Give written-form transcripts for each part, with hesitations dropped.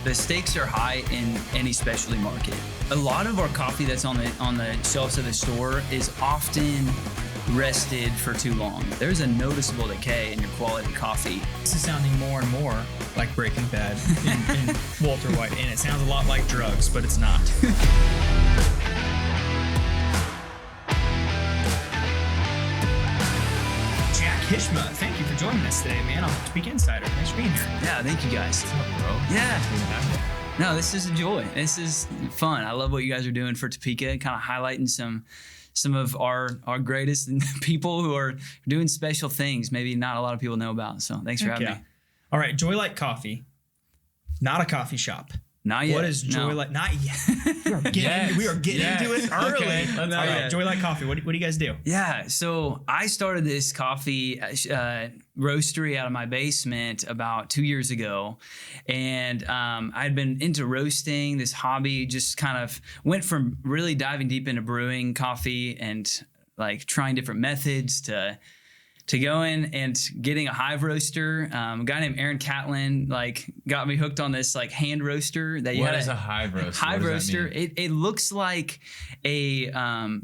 the stakes are high in any specialty market. A lot of our coffee that's on the shelves of the store is often rested for too long. There's a noticeable decay in your quality coffee. This is sounding more and more like Breaking Bad in Walter White, and it sounds a lot like drugs, but it's not. Hishmeh, thank you for joining us today, man. I'm Topeka Insider. Thanks for being here. Yeah, thank you guys. What's up, bro? Yeah. No, this is a joy. This is fun. I love what you guys are doing for Topeka, kind of highlighting some of our greatest people who are doing special things maybe not a lot of people know about. So thanks for having me. All right, Joylight Coffee, not a coffee shop. Not yet. What is Joylight? No. Not yet. We are getting into it early. Okay. All right, Joylight Coffee. What do you guys do? Yeah, so I started this coffee roastery out of my basement about 2 years ago, and I'd been into roasting, this hobby, just kind of went from really diving deep into brewing coffee and like trying different methods to going and getting a hive roaster. A guy named Aaron Catlin got me hooked on this hand roaster. What is a hive roaster? Hive roaster. It looks like a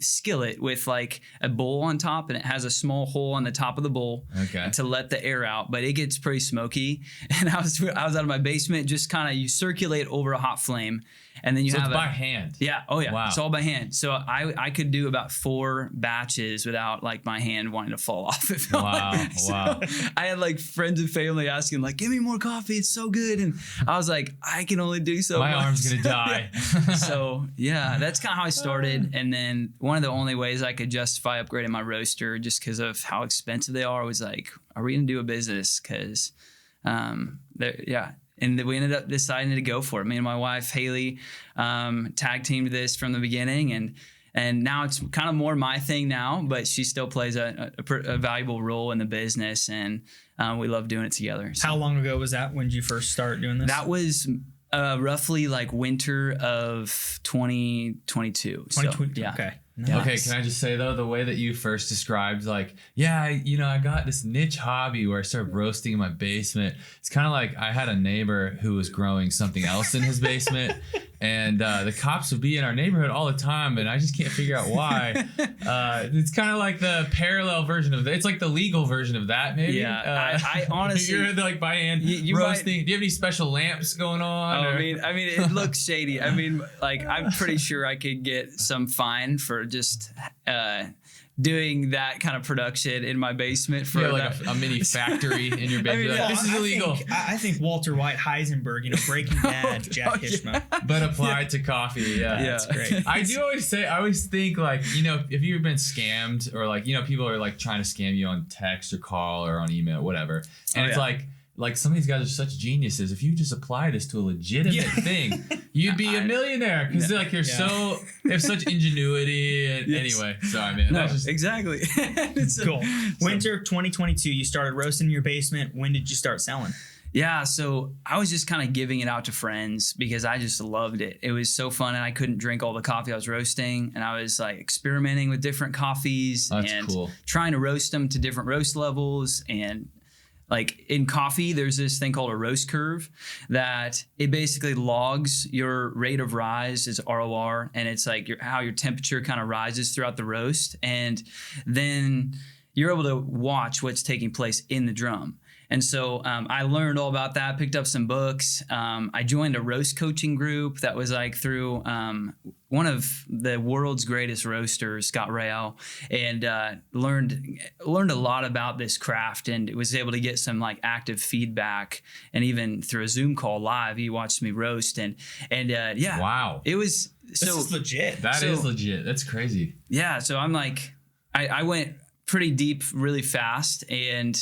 skillet with a bowl on top, and it has a small hole on the top of the bowl to let the air out. But it gets pretty smoky. And I was out of my basement, just you circulate over a hot flame. And then you have it's by hand. Yeah. Oh yeah. Wow. It's all by hand. So I could do about 4 batches without my hand wanting to fall off. Wow. Wow. I had friends and family asking give me more coffee. It's so good. And I was like, I can only do so much. My arm's going to die. So yeah, that's kind of how I started. And then one of the only ways I could justify upgrading my roaster just because of how expensive they are was are we going to do a business? Because and we ended up deciding to go for it. Me and my wife, Haley, tag teamed this from the beginning. And now it's kind of more my thing now, but she still plays a valuable role in the business. And we love doing it together. So. How long ago was that when did you first start doing this? That was roughly winter of 2022. 2022, yeah. Okay. Nice. Okay, can I just say though, the way that you first described I got this niche hobby where I started roasting in my basement. It's kind of like I had a neighbor who was growing something else in his basement, and the cops would be in our neighborhood all the time, and I just can't figure out why. It's kind of like the parallel version of that. It's like the legal version of that, maybe. Yeah, I honestly, you're by hand you roasting. Do you have any special lamps going on? I mean, it looks shady. I mean, I'm pretty sure I could get some fine for just doing that kind of production in my basement for a mini factory in your basement. This is illegal. I think Walter White, Heisenberg, Breaking Bad, Jack Hishmeh. But applied to coffee. Yeah, that's great. I always think if you've been scammed or people are trying to scam you on text or call or on email, whatever. And it's some of these guys are such geniuses. If you just apply this to a legitimate thing, you'd be a millionaire because they have such ingenuity. And anyway, sorry, man. No, exactly. Cool. Winter 2022, you started roasting in your basement. When did you start selling? Yeah, so I was just kind of giving it out to friends because I just loved it. It was so fun, and I couldn't drink all the coffee I was roasting, and I was experimenting with different coffees and trying to roast them to different roast levels. And in coffee, there's this thing called a roast curve that it basically logs your rate of rise as ROR, and it's how your temperature kind of rises throughout the roast, and then you're able to watch what's taking place in the drum. And so I learned all about that, picked up some books. I joined a roast coaching group that was through one of the world's greatest roasters, Scott Rao, and learned a lot about this craft, and was able to get some active feedback. And even through a Zoom call live, he watched me roast, and wow, it was this is legit. That is legit. That's crazy. Yeah, so I'm I went pretty deep really fast, and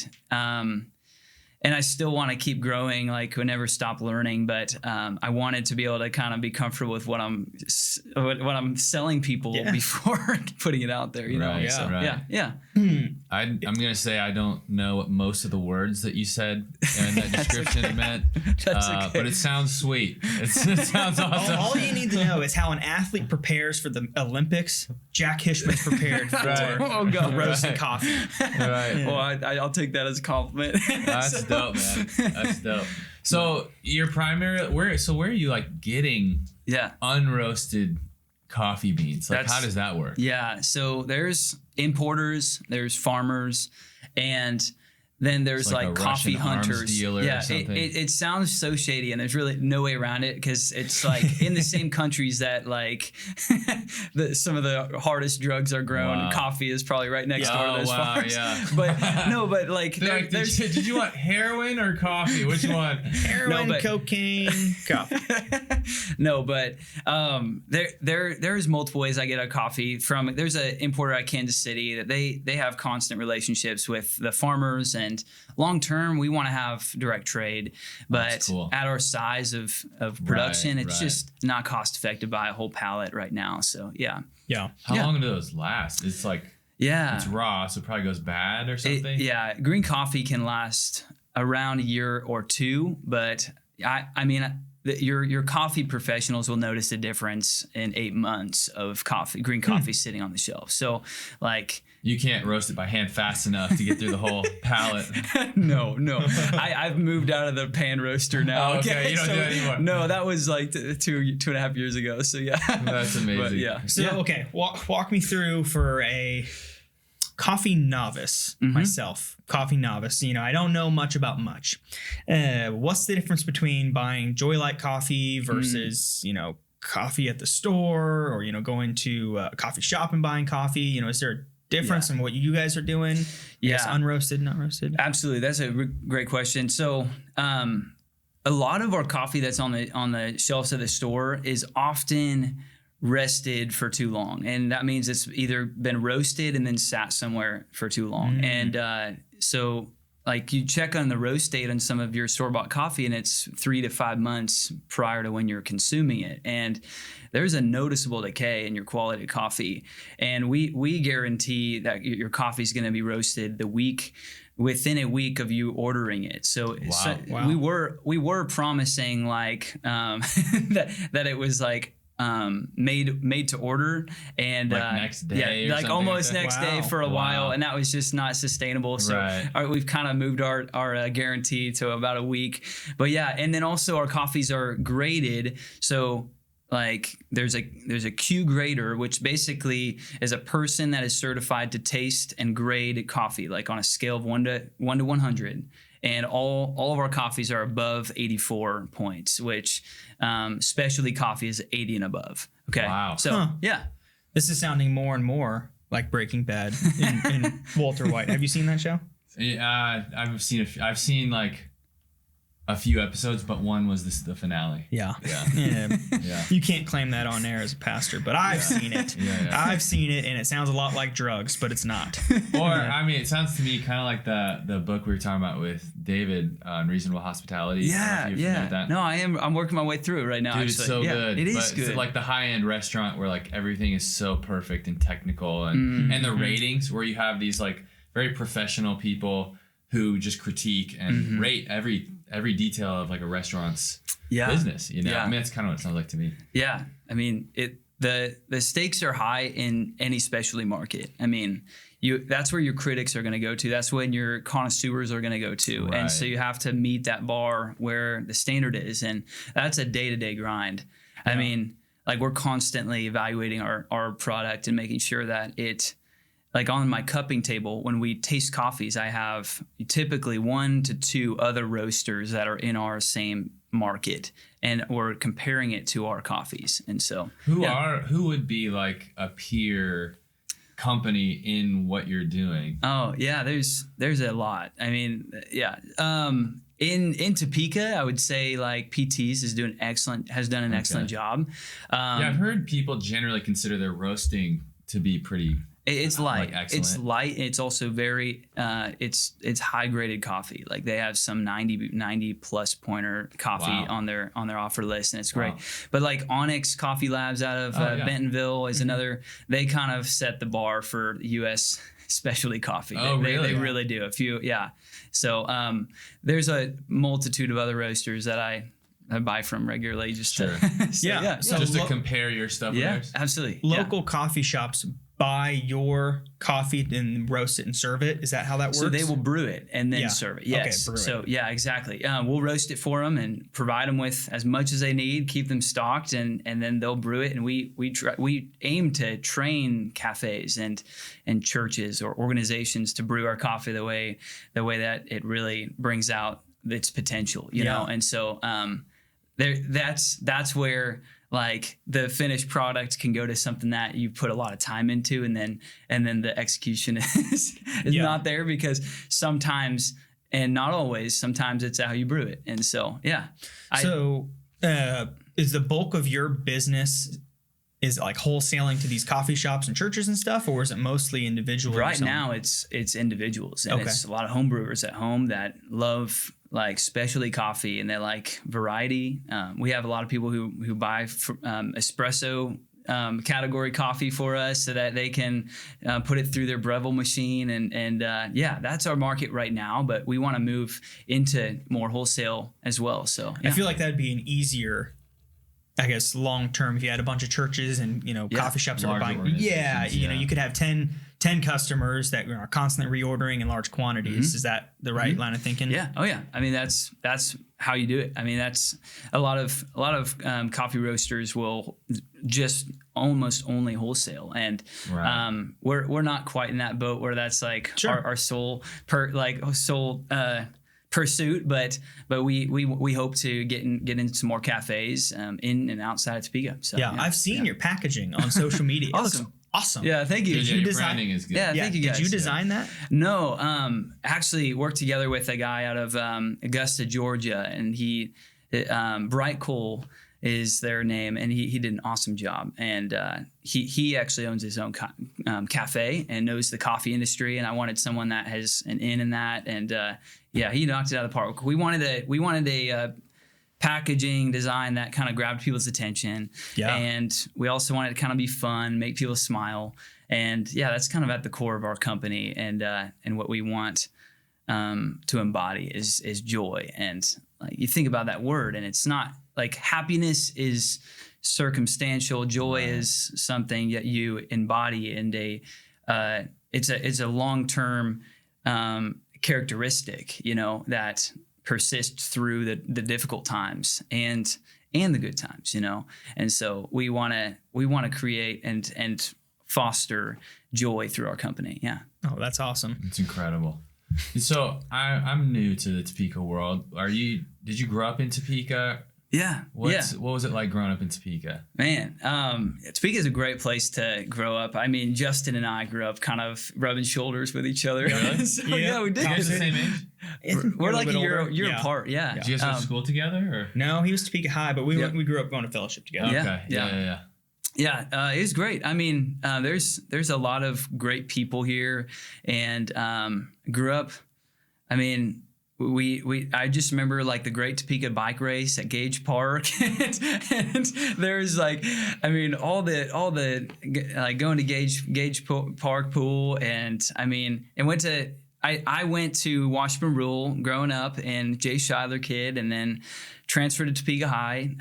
I still want to keep growing, we'll never stop learning. But I wanted to be able to kind of be comfortable with what I'm selling people before putting it out there. Right, So, right. Yeah. I'm gonna say I don't know what most of the words that you said in that description meant, but it sounds sweet. It sounds awesome. All you need to know is how an athlete prepares for the Olympics. Jack Hishmeh's prepared for roasting coffee. Right. Well, I'll take that as a compliment. That's dope, man. That's dope. So your primary where are you like getting unroasted coffee beans? Like how does that work? Yeah. So there's importers, there's farmers, and then there's like coffee hunters. It sounds so shady, and there's really no way around it because it's like in the same countries that like some of the hardest drugs are grown. Wow. Coffee is probably right next door to those farms. Yeah. But like did you want heroin or coffee? Which one? Heroin, cocaine, coffee. No, but there's multiple ways I get a coffee from. There's an importer at Kansas City that they have constant relationships with the farmers, and long term we want to have direct trade, but at our size of production, it's just not cost effective to buy a whole pallet right now. So how long do those last? It's like it's raw, so it probably goes bad or something. Green coffee can last around a year or two, but I mean your coffee professionals will notice a difference in 8 months of green coffee sitting on the shelf. So like you can't roast it by hand fast enough to get through the whole pallet. No. I've moved out of the pan roaster now. Oh, okay. You don't do that anymore. No, that was like 2.5 years ago. So yeah. That's amazing. But, So okay, walk me through for a coffee novice myself. Coffee novice. I don't know much about much. What's the difference between buying Joylight coffee versus coffee at the store, or going to a coffee shop and buying coffee? Is there a difference in what you guys are doing? Yes, unroasted, not roasted. Absolutely, that's a great question. So a lot of our coffee that's on the shelves of the store is often rested for too long, and that means it's either been roasted and then sat somewhere for too long. And so like you check on the roast date on some of your store-bought coffee, and it's 3 to 5 months prior to when you're consuming it, and there's a noticeable decay in your quality of coffee. And we guarantee that your coffee is going to be roasted within a week of you ordering it. So, we were promising like that it was like made to order, and like next day, like almost next day for a while, and that was just not sustainable. So we've kind of moved our guarantee to about a week. But and then also our coffees are graded. So like there's a Q grader, which basically is a person that is certified to taste and grade coffee, like on a scale of 1 to 100. And all of our coffees are above 84 points, which specialty coffee is 80 and above. Okay. Wow. So this is sounding more and more like Breaking Bad in Walter White. Have you seen that show? Yeah, I've seen like a few episodes, but one was the finale. Yeah. You can't claim that on air as a pastor, but I've seen it. I've seen it, and it sounds a lot like drugs, but it's not. Or I mean, it sounds to me kind of like the book we were talking about with David on Reasonable Hospitality. That. No, I am. I'm working my way through it right now. Dude, it's so good. It is good. It's like the high end restaurant where like everything is so perfect and technical, and the ratings where you have these like very professional people who just critique and rate every detail of like a restaurant's business. I mean, that's kind of what it sounds like to me. Yeah, I mean the stakes are high in any specialty market. I mean, that's where your critics are going to go to. That's when your connoisseurs are going to go to. Right. And so you have to meet that bar where the standard is, and that's a day-to-day grind. I mean, like we're constantly evaluating our product and making sure that it. Like on my cupping table, when we taste coffees, I have typically 1 to 2 other roasters that are in our same market, and we're comparing it to our coffees. And so, who would be like a peer company in what you're doing? Oh yeah, there's a lot. I mean, in Topeka, I would say like PT's has done an excellent job. I've heard people generally consider their roasting to be pretty. It's light. Like it's light. It's also very. It's high graded coffee. Like they have some 90 plus pointer coffee on their offer list, and it's great. Wow. But like Onyx Coffee Labs out of Bentonville is another. They kind of set the bar for U.S. specialty coffee. They really do. So there's a multitude of other roasters that I buy from regularly just to just to compare your stuff with theirs. Absolutely. Local coffee shops buy your coffee and roast it and serve it? Is that how that works? So they will brew it and then serve it. Yes. Okay, so yeah, exactly. We'll roast it for them and provide them with as much as they need, keep them stocked, and then they'll brew it. And we aim to train cafes and churches or organizations to brew our coffee the way that it really brings out its potential, you know. And so that's where like the finished product can go to something that you put a lot of time into, and then the execution is not there, because sometimes, and not always, sometimes it's how you brew it. And so is the bulk of your business is like wholesaling to these coffee shops and churches and stuff, or is it mostly individuals? Right now it's individuals, and it's a lot of home brewers at home that love like specialty coffee and they like variety. We have a lot of people who buy espresso category coffee for us so that they can put it through their Breville machine, and that's our market right now, but we want to move into more wholesale as well. So I feel like that'd be an easier, I guess, long term, if you had a bunch of churches and coffee shops that were buying. You could have 10 customers that are constantly reordering in large quantities. Is that the right line of thinking? Yeah. Oh yeah. I mean, that's how you do it. I mean, that's a lot of coffee roasters will just almost only wholesale, and we're not quite in that boat where that's like our sole pursuit, but we hope to get into some more cafes in and outside of Topeka. So I've seen your packaging on social media. Awesome. Yeah, thank you. Did you design? Branding is good. Yeah, thank you guys. Did you design that? No, actually worked together with a guy out of Augusta, Georgia, and he Bright Coal is their name, and he did an awesome job. And he actually owns his own cafe and knows the coffee industry, and I wanted someone that has an in that, and he knocked it out of the park. We wanted a packaging design that kind of grabbed people's attention, and we also wanted it to kind of be fun, make people smile, and that's kind of at the core of our company, and what we want to embody is joy. And like, you think about that word, and it's not like happiness is circumstantial, joy is something that you embody, and it's a long-term characteristic, that persist through the difficult times and the good times, and so we want to create and foster joy through our company. Oh, that's awesome. It's incredible. So I'm new to the Topeka world. Did you grow up in Topeka? What was it like growing up in Topeka? Man, Topeka is a great place to grow up. I mean, Justin and I grew up kind of rubbing shoulders with each other. Really? So, we did. You guys the same age? We're like a year apart. Yeah. Did you guys go to school together? Or? No, he was Topeka High, but we grew up going to fellowship together. Okay. Yeah. It was great. I mean, there's a lot of great people here, and grew up. I mean, I just remember like the Great Topeka Bike Race at Gage Park, and there's like, I mean, all the like going to Gage Park pool, and I mean, I went to Washburn Rural growing up, and Jay Shiler kid, and then transferred to Topeka High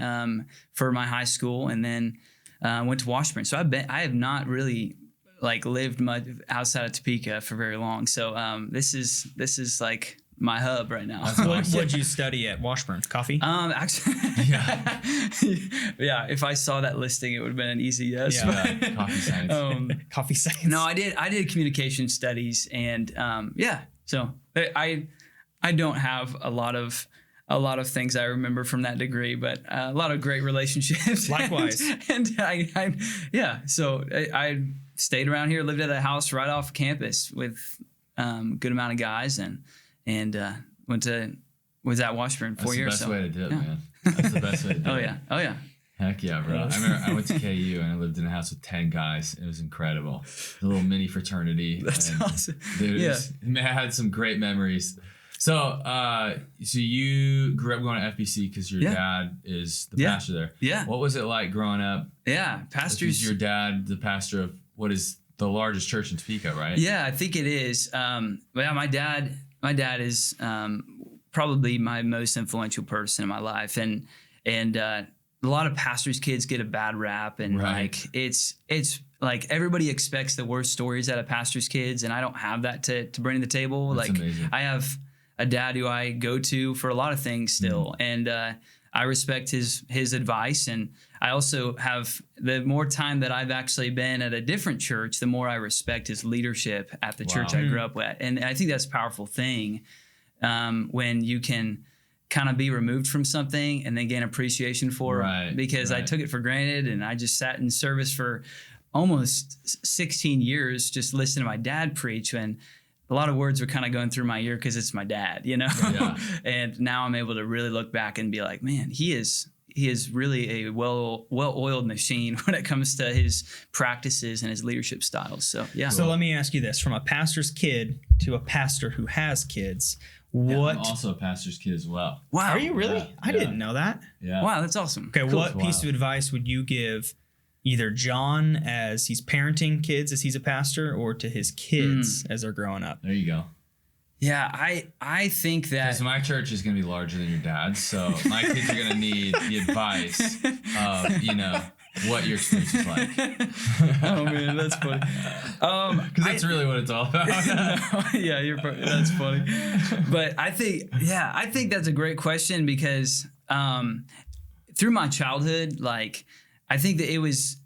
for my high school, and then went to Washburn. So I have not really like lived much outside of Topeka for very long. So this is like my hub right now. What did you study at Washburn? Coffee? Actually, if I saw that listing, it would have been an easy yes. Yeah, coffee science. Coffee science. No, I did communication studies, and so I don't have a lot of things I remember from that degree, but a lot of great relationships. Likewise. And so I stayed around here, lived at a house right off campus with good amount of guys, and was at Washburn 4 years. That's the best way to do it, man. That's the best way to do it. Oh yeah. Heck yeah, bro. I remember I went to KU and I lived in a house with 10 guys. It was incredible. A little mini fraternity. That's awesome. Dude, I had some great memories. So you grew up going to FBC because your dad is the pastor there. Yeah. What was it like growing up? Yeah, pastors. Your dad, the pastor of what is the largest church in Topeka, right? Yeah, I think it is. My dad is probably my most influential person in my life, and a lot of pastors' kids get a bad rap, and like it's like everybody expects the worst stories out of pastors' kids, and I don't have that to bring to the table. That's like amazing. I have a dad who I go to for a lot of things still, and I respect his advice, and I also have, the more time that I've actually been at a different church, the more I respect his leadership at the church I grew up with, and I think that's a powerful thing when you can kind of be removed from something and then gain appreciation for it, because I took it for granted, and I just sat in service for almost 16 years just listening to my dad preach, and a lot of words were kind of going through my ear because it's my dad, you know. And now I'm able to really look back and be like, man, he is really a well-oiled machine when it comes to his practices and his leadership styles. So So let me ask you this: from a pastor's kid to a pastor who has kids, what? I'm also a pastor's kid as well. Wow, are you really? Yeah. I didn't know that. Yeah. Wow, that's awesome. Okay, Cool. what piece of advice would you give either John as he's parenting kids as he's a pastor, or to his kids as they're growing up? There you go. Yeah, I think that, because my church is going to be larger than your dad's, so my kids are going to need the advice of, you know, what your experience is like. Oh man, that's funny. Because that's really what it's all about. Yeah, that's funny. But I think that's a great question, because through my childhood, like, I think that it was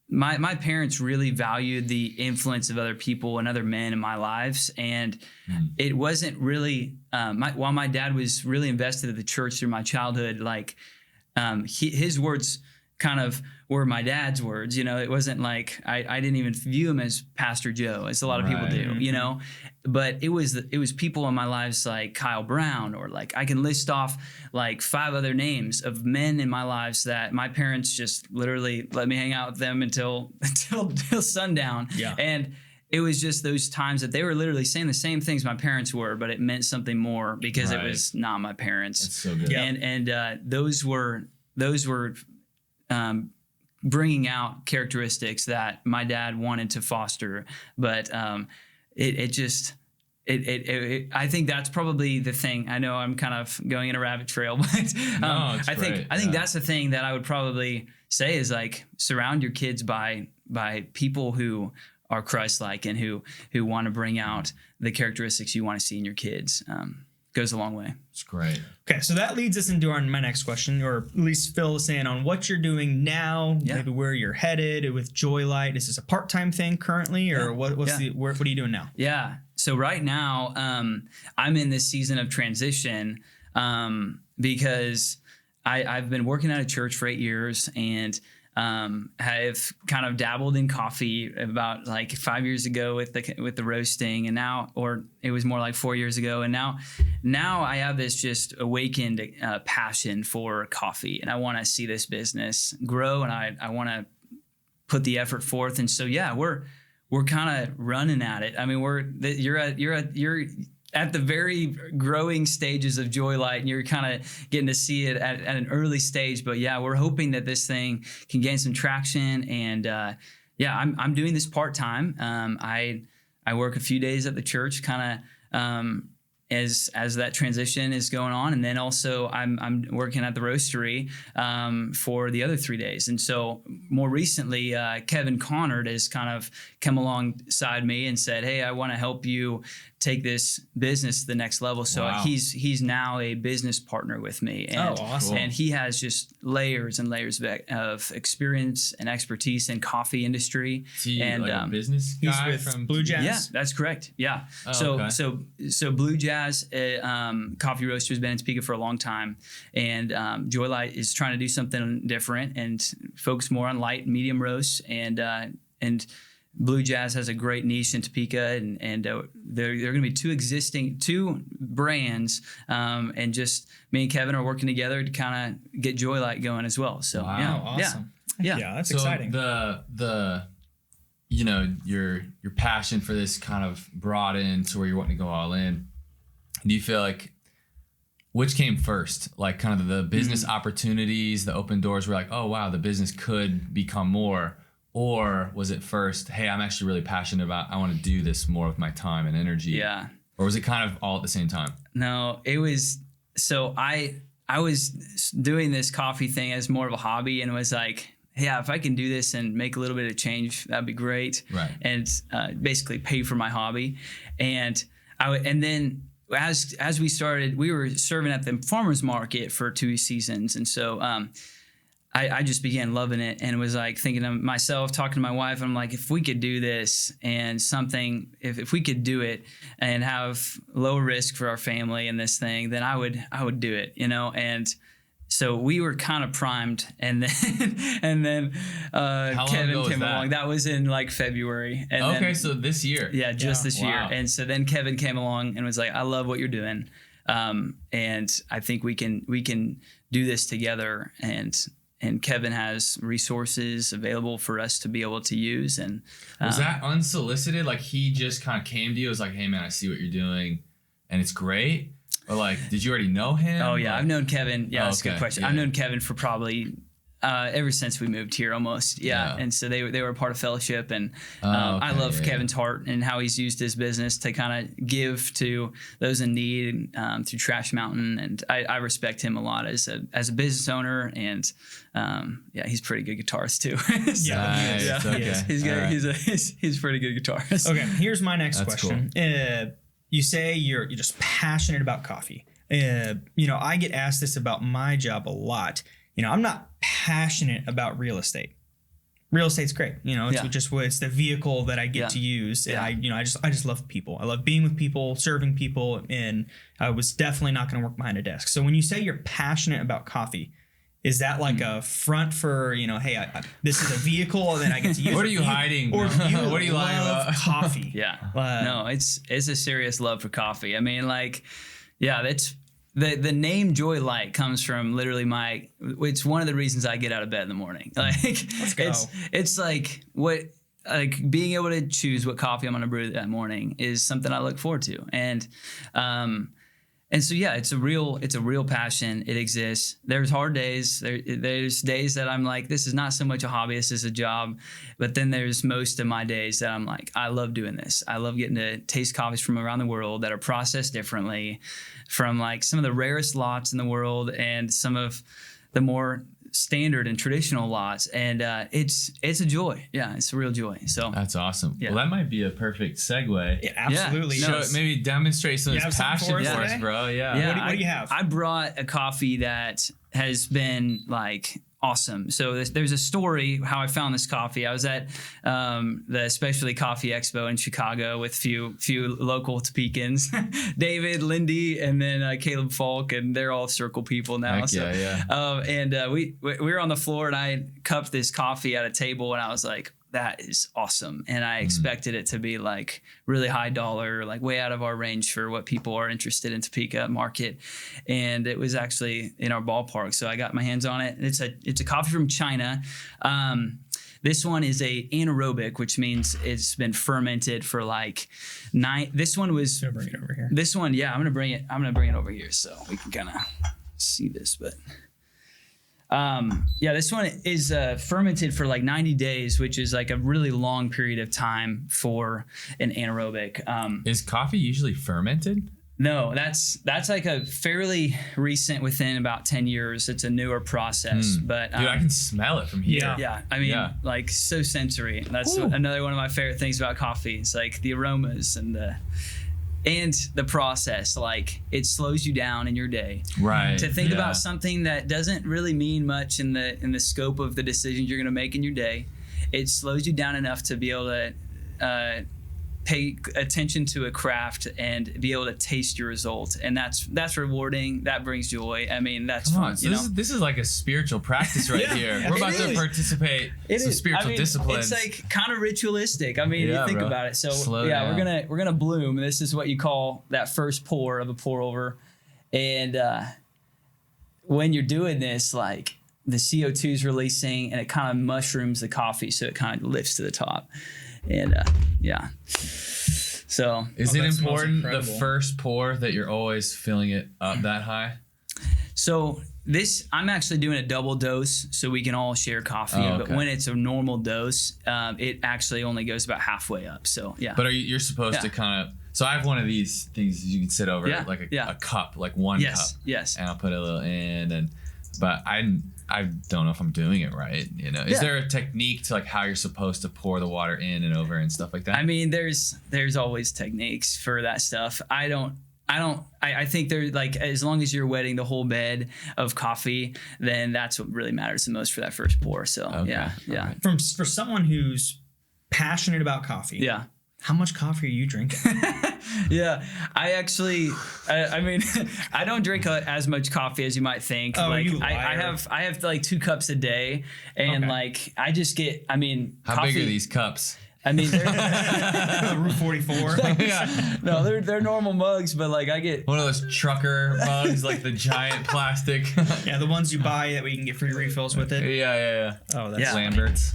my parents really valued the influence of other people and other men in my lives, and it wasn't really while my dad was really invested in the church through my childhood, like his words kind of were my dad's words. You know, it wasn't like I didn't even view him as Pastor Joe, as a lot of people do, you know. But it was people in my lives like Kyle Brown, or like I can list off like 5 other names of men in my lives that my parents just literally let me hang out with them until sundown. Yeah. And it was just those times that they were literally saying the same things my parents were, but it meant something more because it was not my parents. That's so good. Yeah. And those were bringing out characteristics that my dad wanted to foster, but I think that's probably the thing. I know I'm kind of going in a rabbit trail, but I think that's the thing that I would probably say is, like, surround your kids by people who are Christ-like and who want to bring out the characteristics you want to see in your kids. Goes a long way. It's great. Okay, so that leads us into my next question, or at least fill us in on what you're doing now, maybe where you're headed with Joylight. Is this a part-time thing currently, or what are you doing now? Yeah. So right now, I'm in this season of transition because I've been working at a church for 8 years, and have kind of dabbled in coffee about like 5 years ago with the roasting, and now, or it was more like 4 years ago, and now I have this just awakened passion for coffee, and I want to see this business grow, and I want to put the effort forth, and so we're kind of running at it. I mean, you're at the very growing stages of Joylight, and you're kind of getting to see it at an early stage. But we're hoping that this thing can gain some traction. And I'm doing this part-time. I work a few days at the church, kind of as that transition is going on, and then also I'm working at the roastery for the other 3 days. And so more recently, Kevin Connard has kind of come alongside me and said, "Hey, I want to help you take this business to the next level." So he's now a business partner with me. And, awesome! And he has just layers and layers of experience and expertise in coffee industry. Is he like a business guy from Blue Jazz? Yeah, that's correct. Yeah. So Blue Jazz Coffee Roasters has been in Topeka for a long time, and Joylight is trying to do something different and focus more on light and medium roasts, and Blue Jazz has a great niche in Topeka, and they're going to be two brands, and just me and Kevin are working together to kind of get Joylight going as well. So awesome. Yeah, that's exciting. The your passion for this kind of brought in to where you're wanting to go all in. Do you feel like, which came first? Like kind of the business opportunities, the open doors were like, oh wow, the business could become more. Or was it first, hey, I'm actually really passionate about, I want to do this more with my time and energy? Yeah. Or was it kind of all at the same time? No, it was, so I I was doing this coffee thing as more of a hobby and was like, yeah, if I can do this and make a little bit of change, that'd be great. Right. And basically pay for my hobby. And then as we started, we were serving at the farmer's market for 2 seasons. And so I just began loving it and was like thinking of myself, talking to my wife. I'm like, if we could do this and something, if we could do it and have low risk for our family in this thing, then I would do it, And so we were kind of primed, and then Kevin came along. That was in like February. And okay, so this year. Yeah, just this year. And so then Kevin came along and was like, "I love what you're doing, and I think we can do this together." And Kevin has resources available for us to be able to use. And was that unsolicited? Like he just kind of came to you, was like, "Hey man, I see what you're doing, and it's great." Or like, did you already know him? Oh yeah, I've known Kevin. Yeah, that's a good question. Yeah. I've known Kevin for probably ever since we moved here, almost. Yeah, and so they were a part of fellowship, and I love Kevin's heart and how he's used his business to kind of give to those in need through Trash Mountain, and I respect him a lot as a business owner, and he's a pretty good guitarist too. So, nice. Okay. He's good. Right. He's a pretty good guitarist. Okay, here's my next question. Cool. You say you're just passionate about coffee. I get asked this about my job a lot. I'm not passionate about real estate. Real estate's great. It's the vehicle that I get to use. And I just love people. I love being with people, serving people, and I was definitely not going to work behind a desk. So when you say you're passionate about coffee, is that like a front for, hey, this is a vehicle and then I get to use it? What are you hiding? Or do you what are you lying about? Coffee? Yeah. No, it's a serious love for coffee. I mean, that's the name Joylight comes from literally it's one of the reasons I get out of bed in the morning. Let's go. It's like being able to choose what coffee I'm going to brew that morning is something I look forward to. And so, yeah, it's a real passion. It exists. There's hard days. There's days that I'm like, this is not so much a hobby, this is a job. But then there's most of my days that I'm like, I love doing this. I love getting to taste coffees from around the world that are processed differently, from like some of the rarest lots in the world and some of the more standard and traditional lots, and it's a joy. Yeah, it's a real joy. So that's awesome. Yeah. Well, that might be a perfect segue. Yeah, absolutely. Yeah. Maybe demonstrate some of this passion for us, bro. Yeah. What do you have? I brought a coffee that has been like awesome. So there's a story how I found this coffee. I was at the Specialty Coffee Expo in Chicago with few local Topekans, David, Lindy, and then Caleb Falk, and they're all circle people now. We were on the floor, and I cupped this coffee at a table, and I was like, that is awesome. And I expected it to be like really high dollar, like way out of our range for what people are interested in Topeka market. And it was actually in our ballpark. So I got my hands on it. It's a coffee from China. This one is a anaerobic, which means it's been fermented for like 9. This one was. I'm gonna bring it over here. This one, yeah, I'm gonna bring it over here so we can kind of see this, but. This one is fermented for like 90 days, which is like a really long period of time for an anaerobic. Is coffee usually fermented? No, that's like a fairly recent, within about 10 years. It's a newer process, but dude, I can smell it from here. Yeah, I mean, like so sensory. That's another one of my favorite things about coffee. It's like the aromas and the process. Like it slows you down in your day, right? To think about something that doesn't really mean much in the scope of the decisions you're going to make in your day. It slows you down enough to be able to pay attention to a craft and be able to taste your result, and that's rewarding. That brings joy. I mean, that's fun. So this is like a spiritual practice right here. We're about to participate in some spiritual disciplines. It's like kind of ritualistic. I mean, you think about it. So down. we're gonna bloom. This is what you call that first pour of a pour over, and when you're doing this, like the CO2 is releasing, and it kind of mushrooms the coffee, so it kind of lifts to the top. And so is it important the first pour that you're always filling it up that high? So I'm actually doing a double dose so we can all share coffee. But when it's a normal dose, it actually only goes about halfway up. So yeah. But you're supposed to kind of. So I have one of these things you can sit over, like a cup, like one cup. Yes. And I'll put a little in, but I don't know if I'm doing it right. You know, is there a technique to like how you're supposed to pour the water in and over and stuff like that? I mean, there's always techniques for that stuff. I think there's like, as long as you're wetting the whole bed of coffee, then that's what really matters the most for that first pour. So yeah. Right. For someone who's passionate about coffee. Yeah. How much coffee are you drinking? Yeah, I actually, I mean, I don't drink as much coffee as you might think. Oh, like, you liar. I have like 2 cups a day, and like I just get. I mean, how coffee, big are these cups? I mean, they're Route 44. No, they're normal mugs, but like I get one of those trucker mugs, like the giant plastic. Yeah, the ones you buy that we can get free refills with it. Yeah. Oh, that's Lambert's.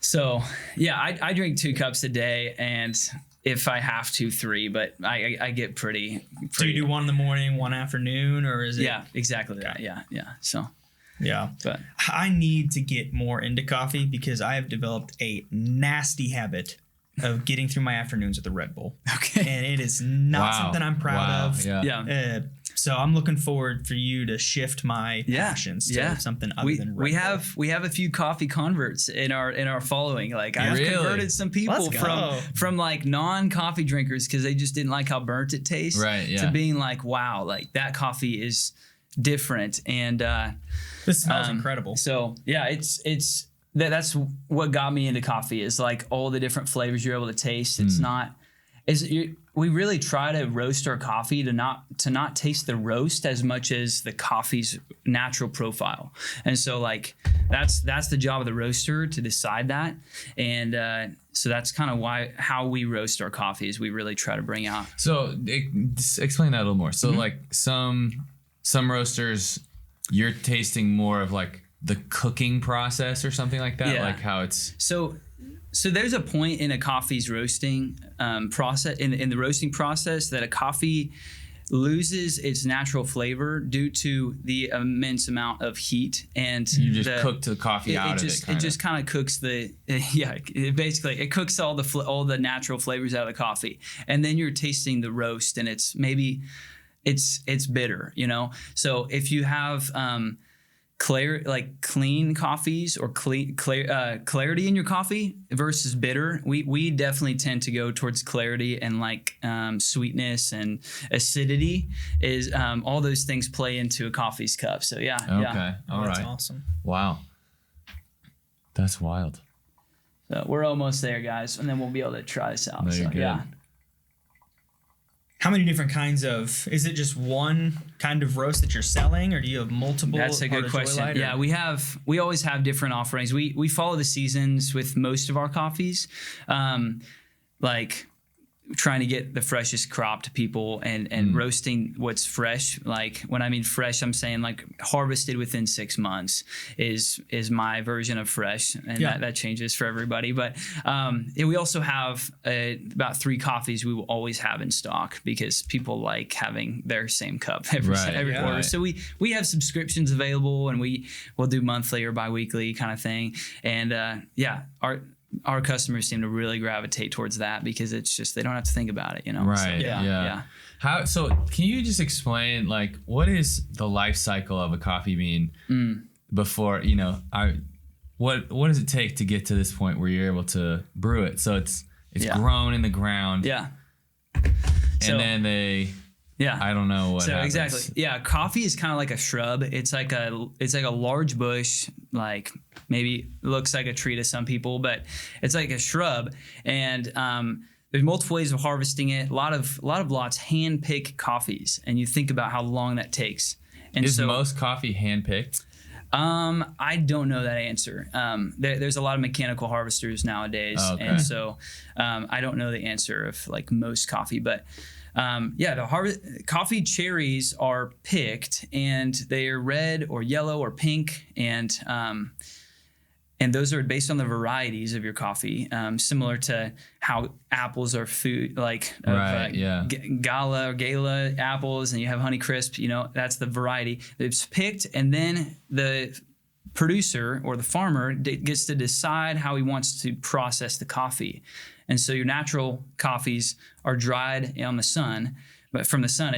So yeah, I drink 2 cups a day, and if I have to, 3, but I get pretty. Do you do one in the morning, one afternoon, or is it? Yeah, exactly that. Yeah. So. Yeah. But I need to get more into coffee because I have developed a nasty habit of getting through my afternoons with a Red Bull. Okay. And it is not something I'm proud of. Yeah. So I'm looking forward for you to shift my passions to something other than Red Bull. We have a few coffee converts in our following. Like I've converted some people from like non-coffee drinkers because they just didn't like how burnt it tastes. Right. Yeah. To being like, wow, like that coffee is different, and this smells incredible. So yeah, it's that's what got me into coffee is like all the different flavors you're able to taste. It's we really try to roast our coffee to not taste the roast as much as the coffee's natural profile. And so like that's the job of the roaster to decide that. And so that's kind of how we roast our coffee is we really try to bring out. So explain that a little more. So like some roasters, you're tasting more of like the cooking process or something like that, like how it's. So there's a point in a coffee's roasting process, in the roasting process, that a coffee loses its natural flavor due to the immense amount of heat, and you just cook the coffee out of it. It just kind of cooks it cooks all the natural flavors out of the coffee, and then you're tasting the roast, and it's bitter, you know. So if you have clean coffees or clarity in your coffee versus bitter, we definitely tend to go towards clarity, and like sweetness and acidity is all those things play into a coffee's cup. So yeah. Okay. All right. That's awesome. Wow. That's wild. So we're almost there, guys, and then we'll be able to try this out. No, you're good. Yeah. How many different kinds of, is it just one kind of roast that you're selling, or do you have multiple? That's a good question. Yeah, we always have different offerings. We follow the seasons with most of our coffees, like trying to get the freshest crop to people and roasting what's fresh. Like when I mean fresh, I'm saying like harvested within 6 months is my version of fresh, and that changes for everybody. But we also have about 3 coffees we will always have in stock because people like having their same cup every quarter. Right. So we have subscriptions available, and we'll do monthly or biweekly kind of thing. And our customers seem to really gravitate towards that because it's just they don't have to think about it, you know. Right. So, yeah. So can you just explain like what is the life cycle of a coffee bean before, you know, what does it take to get to this point where you're able to brew it? So it's grown in the ground. Yeah. And then they I don't know what happens. Exactly. Yeah, coffee is kind of like a shrub. It's like a large bush, like maybe looks like a tree to some people, but it's like a shrub. And there's multiple ways of harvesting it. A lot of lots hand pick coffees, and you think about how long that takes. And is most coffee hand picked? I don't know that answer. There's a lot of mechanical harvesters nowadays, and so I don't know the answer of like most coffee, but. The coffee cherries are picked, and they are red or yellow or pink, and those are based on the varieties of your coffee, similar to how apples are food, like Gala or Gala apples, and you have Honeycrisp. You know, that's the variety. It's picked, and then the producer or the farmer gets to decide how he wants to process the coffee. And so your natural coffees are dried on the sun, but from the sun,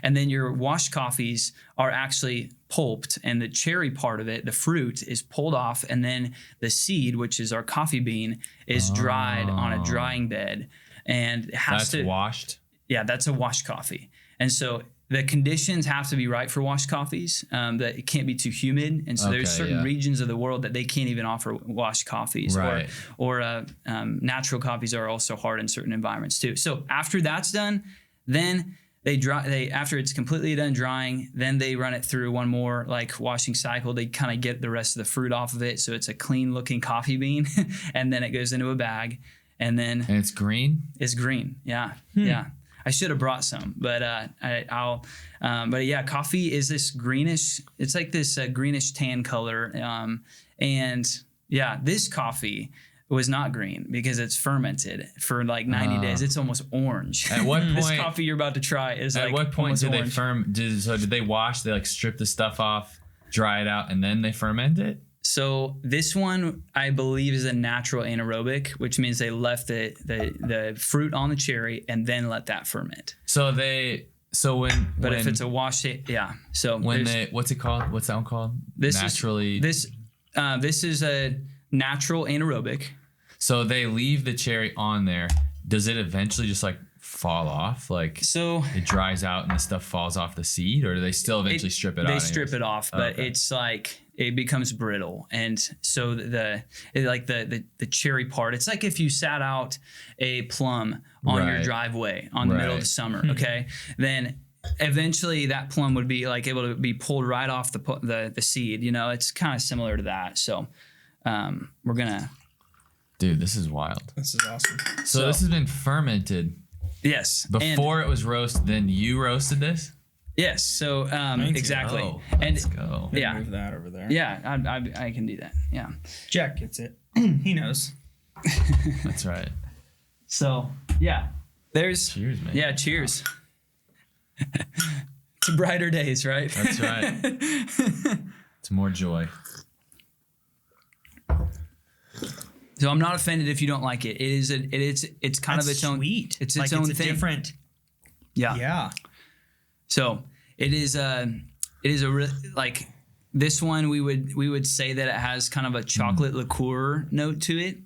and then your washed coffees are actually pulped, and the cherry part of it, the fruit, is pulled off, and then the seed, which is our coffee bean, is dried on a drying bed, and it has That's washed? Yeah, that's a washed coffee. And so the conditions have to be right for washed coffees, that it can't be too humid. And so there's certain regions of the world that they can't even offer washed coffees. Right. Or natural coffees are also hard in certain environments too. So after that's done, then after it's completely done drying, then they run it through one more like washing cycle. They kind of get the rest of the fruit off of it. So it's a clean looking coffee bean. And then it goes into a bag. And it's green? It's green. Yeah. Yeah. I should have brought some, but but yeah, coffee is this greenish. It's like this greenish tan color, and yeah, this coffee was not green because it's fermented for like 90 days. It's almost orange. At what point? This coffee you're about to try is at like what point did orange. did they wash? They like strip the stuff off, dry it out, and then they ferment it? So this one, I believe, is a natural anaerobic, which means they left the fruit on the cherry and then let that ferment. If it's a wash, yeah. So what's it called? What's that one called? This is a natural anaerobic. So they leave the cherry on there. Does it eventually just like fall off? Like it dries out and the stuff falls off the seed, or do they still eventually strip it off? They strip it off, but it's like it becomes brittle, and so the cherry part. It's like if you sat out a plum on your driveway on the middle of the summer. Okay, then eventually that plum would be like able to be pulled right off the seed. You know, it's kind of similar to that. So we're gonna. Dude, this is wild. This is awesome. So this has been fermented. Yes. Before it was roasted, then you roasted this? Yes. So exactly. Oh, let's go. Yeah. Move that over there. Yeah, I can do that. Yeah. Jack gets it. He knows. That's right. So yeah, cheers, man. Yeah, cheers. To brighter days, right? That's right. To more joy. So I'm not offended if you don't like it. It's kind of its own sweet. It's its own thing. Different. Yeah. Yeah. So it is a like this one we would say that it has kind of a chocolate liqueur note to it.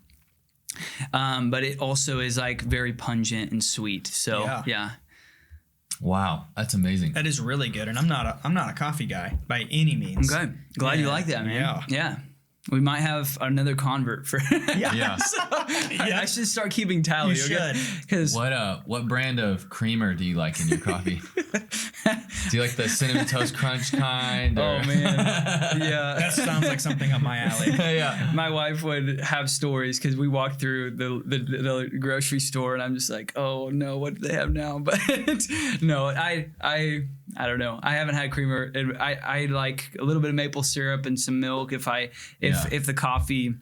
But it also is like very pungent and sweet. So yeah. Wow, that's amazing. That is really good. And I'm not a coffee guy by any means. Okay. Glad you like that, man. Yeah. We might have another convert for Yeah. I should start keeping tally. You should. Because what brand of creamer do you like in your coffee? Do you like the cinnamon toast crunch kind? Or? Oh man, yeah, that sounds like something up my alley. Yeah, my wife would have stories because we walked through the grocery store and I'm just like, oh no, what do they have now? But no, I don't know. I haven't had creamer. I like a little bit of maple syrup and some milk if the coffee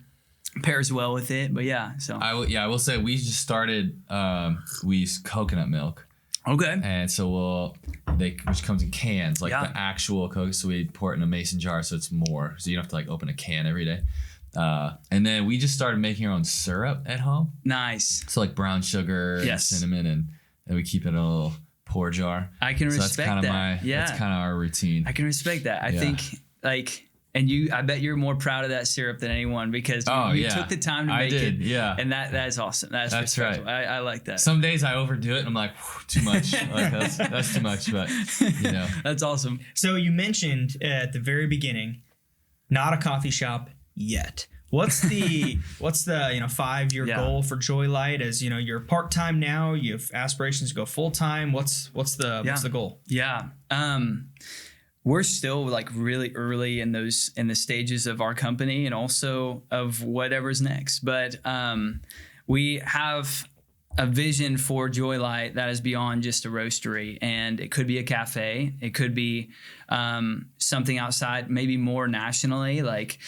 pairs well with it. But yeah, so I will say we just started. We use coconut milk. Okay. And so which comes in cans, like the actual coconut. So we pour it in a mason jar, so it's more. So you don't have to like open a can every day. And then we just started making our own syrup at home. Nice. So like brown sugar, and cinnamon, and we keep it in a little pour jar. I can respect that. That's kind of our routine. I can respect that. I think like. And I bet you're more proud of that syrup than anyone because you took the time to make it. Yeah. And that is awesome. That's right. I like that. Some days I overdo it and I'm like, too much. Like that's too much, but you know. That's awesome. So you mentioned at the very beginning, not a coffee shop yet. What's the 5-year goal for Joylight? As you know, you're part-time now, you have aspirations to go full-time. What's the goal? Yeah. We're still like really early in the stages of our company and also of whatever's next. But we have a vision for Joylight that is beyond just a roastery, and it could be a cafe. It could be something outside, maybe more nationally. Like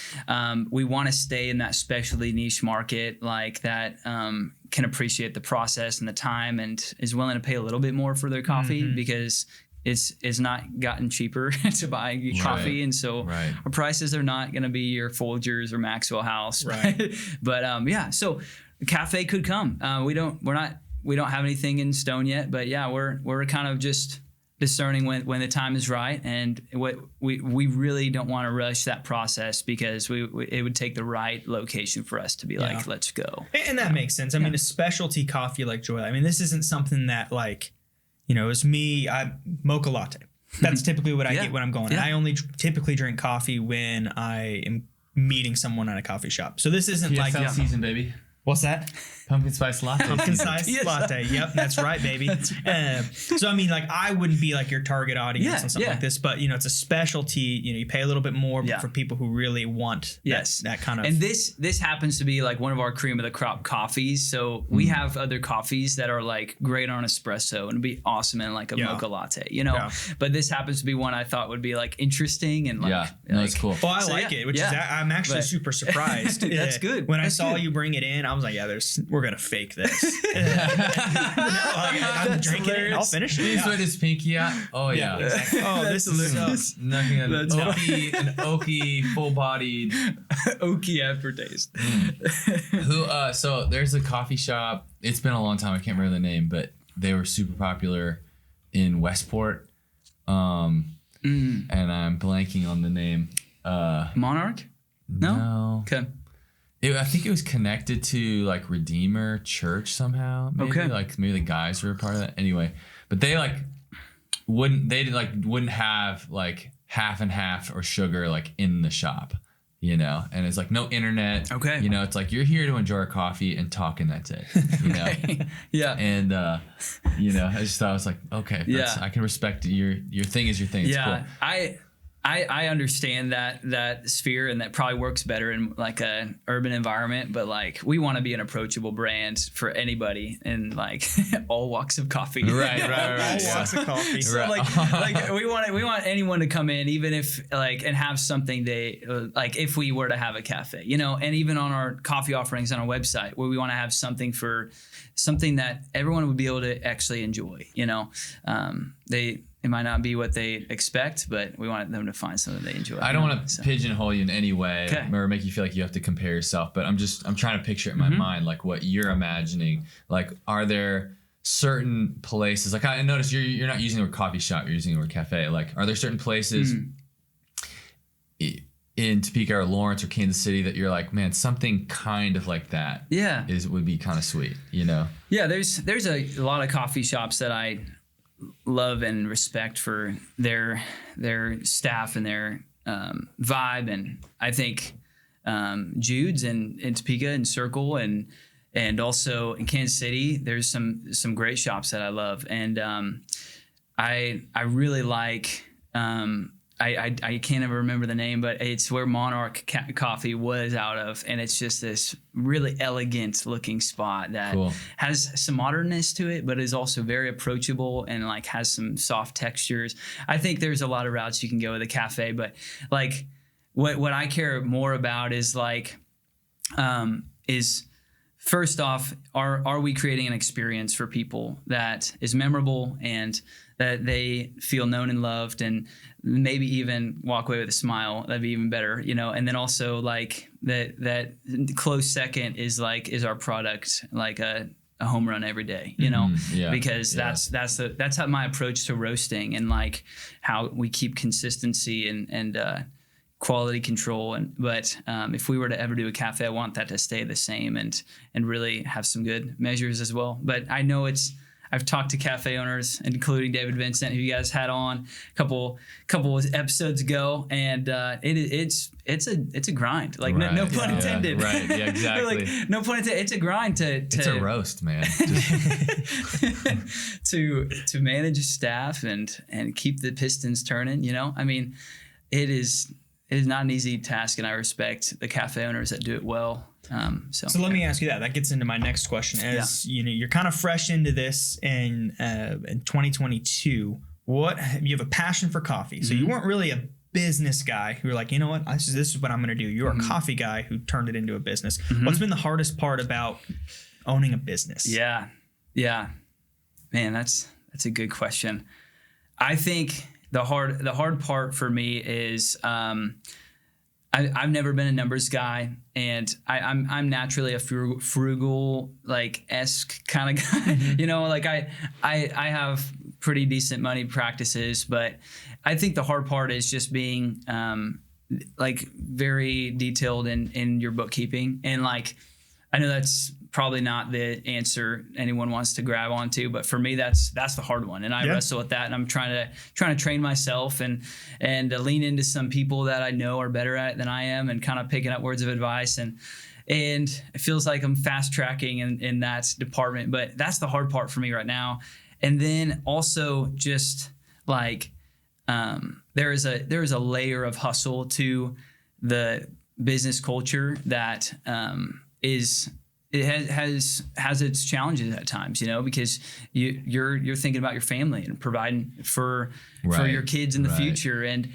we want to stay in that specialty niche market, like that can appreciate the process and the time and is willing to pay a little bit more for their coffee because it's not gotten cheaper to buy coffee, and so our prices are not going to be your Folgers or Maxwell House, right? But so the cafe could come. We don't have anything in stone yet, but we're kind of just discerning when the time is right, and what we really don't want to rush that process, because it would take the right location for us to be like, let's go. And that makes sense. I mean, a specialty coffee like Joylight, I mean, this isn't something that, like, you know, it's me, I mocha latte. That's typically what I get when I'm going. And I only typically drink coffee when I am meeting someone at a coffee shop. So this isn't like season, baby. What's that? Pumpkin spice latte. Pumpkin spice latte. Yep, that's right, baby. So I mean, like, I wouldn't be like your target audience on something like this, but you know, it's a specialty. You know, you pay a little bit more for people who really want that kind of. And this happens to be like one of our cream of the crop coffees. So we have other coffees that are like great on espresso and would be awesome in like a mocha latte, you know. But this happens to be one I thought would be like interesting and like that's cool. Well, I like it, which is I'm actually super surprised. That's good. When I saw you bring it in, I was like, we're gonna fake this. I'm drinking it and I'll finish it. You sweat his pinky out. Oh yeah. Exactly. Oh, this is nothing. An oaky, full-bodied, oaky aftertaste. So there's a coffee shop. It's been a long time. I can't remember the name, but they were super popular in Westport. And I'm blanking on the name. Monarch? No. Okay. I think it was connected to like Redeemer Church somehow. Maybe maybe the guys were a part of that. Anyway, but they wouldn't have like half and half or sugar like in the shop, you know. And it's like no internet. Okay. You know, it's like you're here to enjoy our coffee and talk, and that's it. You know. Yeah. And you know, I just thought I was like, okay, I can respect your thing is your thing. It's cool. I understand that sphere, and that probably works better in like a urban environment, but like we want to be an approachable brand for anybody in like all walks of coffee. Right. All walks of coffee. So like we want anyone to come in, even if like, and have something they like, if we were to have a cafe, you know, and even on our coffee offerings on our website, where we want to have something that everyone would be able to actually enjoy, you know. It might not be what they expect, but we want them to find something they enjoy. I don't want to pigeonhole you in any way or make you feel like you have to compare yourself, but I'm trying to picture it in my mind, like what you're imagining. Like, are there certain places, like I noticed you're not using the word coffee shop, you're using the word cafe. Like, are there certain places in Topeka or Lawrence or Kansas City that you're like, man, something kind of like that would be kind of sweet, you know? Yeah, there's a lot of coffee shops that I love and respect for their staff and their vibe, and I think Jude's in Topeka and Circle and also in Kansas City there's some great shops that I love, and I really like I can't ever remember the name, but it's where Monarch Coffee was out of, and it's just this really elegant looking spot that has some modernness to it, but is also very approachable and like has some soft textures. I think there's a lot of routes you can go with a cafe, but like what I care more about is like is first off, are we creating an experience for people that is memorable and that they feel known and loved, and maybe even walk away with a smile? That'd be even better, you know. And then also like that close second is our product like a home run every day, you know, because that's how my approach to roasting, and like how we keep consistency and quality control. But if we were to ever do a cafe, I want that to stay the same and really have some good measures as well. But I know I've talked to cafe owners, including David Vincent, who you guys had on a couple episodes ago, and it's a grind. Like no pun intended. Yeah, right. Yeah, exactly. Like, no pun intended. It's a grind to it's a roast, man. to manage staff and keep the pistons turning. You know, I mean, it is not an easy task, and I respect the cafe owners that do it well. So let me ask you that. That gets into my next question. As you know, you're kind of fresh into this in 2022. You have a passion for coffee, so you weren't really a business guy who were like, you know what, this is what I'm going to do. You're a coffee guy who turned it into a business. What's been the hardest part about owning a business? Yeah, man, that's a good question. I think the hard part for me is I've never been a numbers guy, and I'm naturally a frugal like esque kind of guy. Mm-hmm. You know, like I have pretty decent money practices, but I think the hard part is just being like very detailed in your bookkeeping. And like, I know that's probably not the answer anyone wants to grab onto, but for me, that's the hard one. And I wrestle with that, and I'm trying to train myself and lean into some people that I know are better at it than I am, and kind of picking up words of advice. And it feels like I'm fast tracking in that department, but that's the hard part for me right now. And then also just like, there is a layer of hustle to the business culture that it has its challenges at times, you know, because you're thinking about your family and providing for your kids in the future, and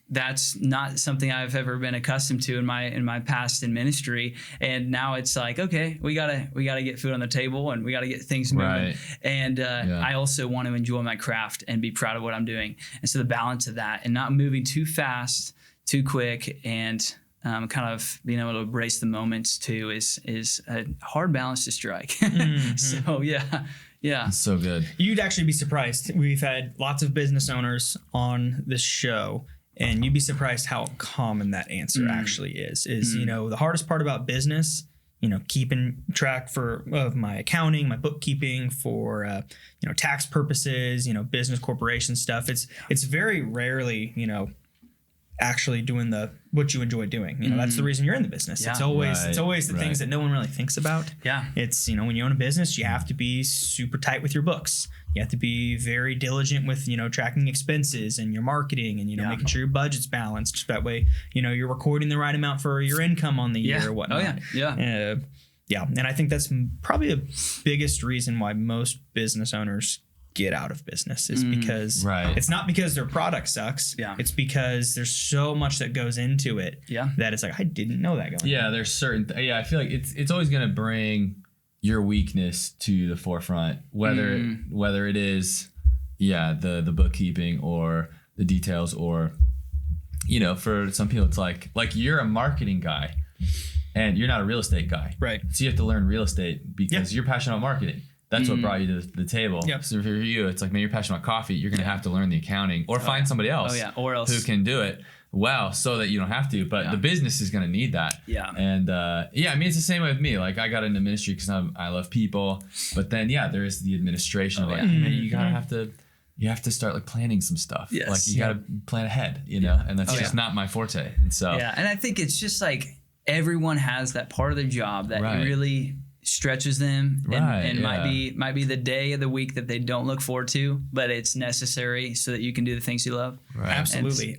that's not something I've ever been accustomed to in my past in ministry. And now it's like, okay, we gotta get food on the table, and we gotta get things moving. Right. And I also want to enjoy my craft and be proud of what I'm doing. And so the balance of that, and not moving too fast, too quick, and kind of being able to embrace the moments too is a hard balance to strike. Mm-hmm. So yeah. It's so good. You'd actually be surprised. We've had lots of business owners on this show, and you'd be surprised how common that answer actually is. You know, the hardest part about business, you know, keeping track of my accounting, my bookkeeping for, you know, tax purposes, you know, business corporation stuff. It's very rarely, you know, actually doing what you enjoy doing. You know, that's the reason you're in the business. Yeah. It's always the things that no one really thinks about. Yeah. It's, you know, when you own a business, you have to be super tight with your books. You have to be very diligent with, you know, tracking expenses and your marketing, and, you know, making sure your budget's balanced. That way, you know, you're recording the right amount for your income on the year or whatnot. Oh yeah. Yeah. And I think that's probably the biggest reason why most business owners get out of business is because it's not because their product sucks. Yeah. It's because there's so much that goes into it. Yeah. That it's like, I didn't know that going on. There's certain I feel like it's always going to bring your weakness to the forefront, whether it is the bookkeeping or the details, or, you know, for some people it's like you're a marketing guy and you're not a real estate guy. Right. So you have to learn real estate because you're passionate about marketing. That's what brought you to the table. Yep. So for you, it's like, man, you're passionate about coffee. You're going to have to learn the accounting, or find somebody else, who can do it well, so that you don't have to. But the business is going to need that. Yeah. And I mean, it's the same way with me. Like, I got into ministry because I love people. But then, there is the administration of man, you have to start like planning some stuff. Yes. Like, you got to plan ahead, you know, and that's just not my forte. And so, and I think it's just like everyone has that part of their job that really stretches them, and might be the day of the week that they don't look forward to, but it's necessary so that you can do the things you love. Right. Absolutely.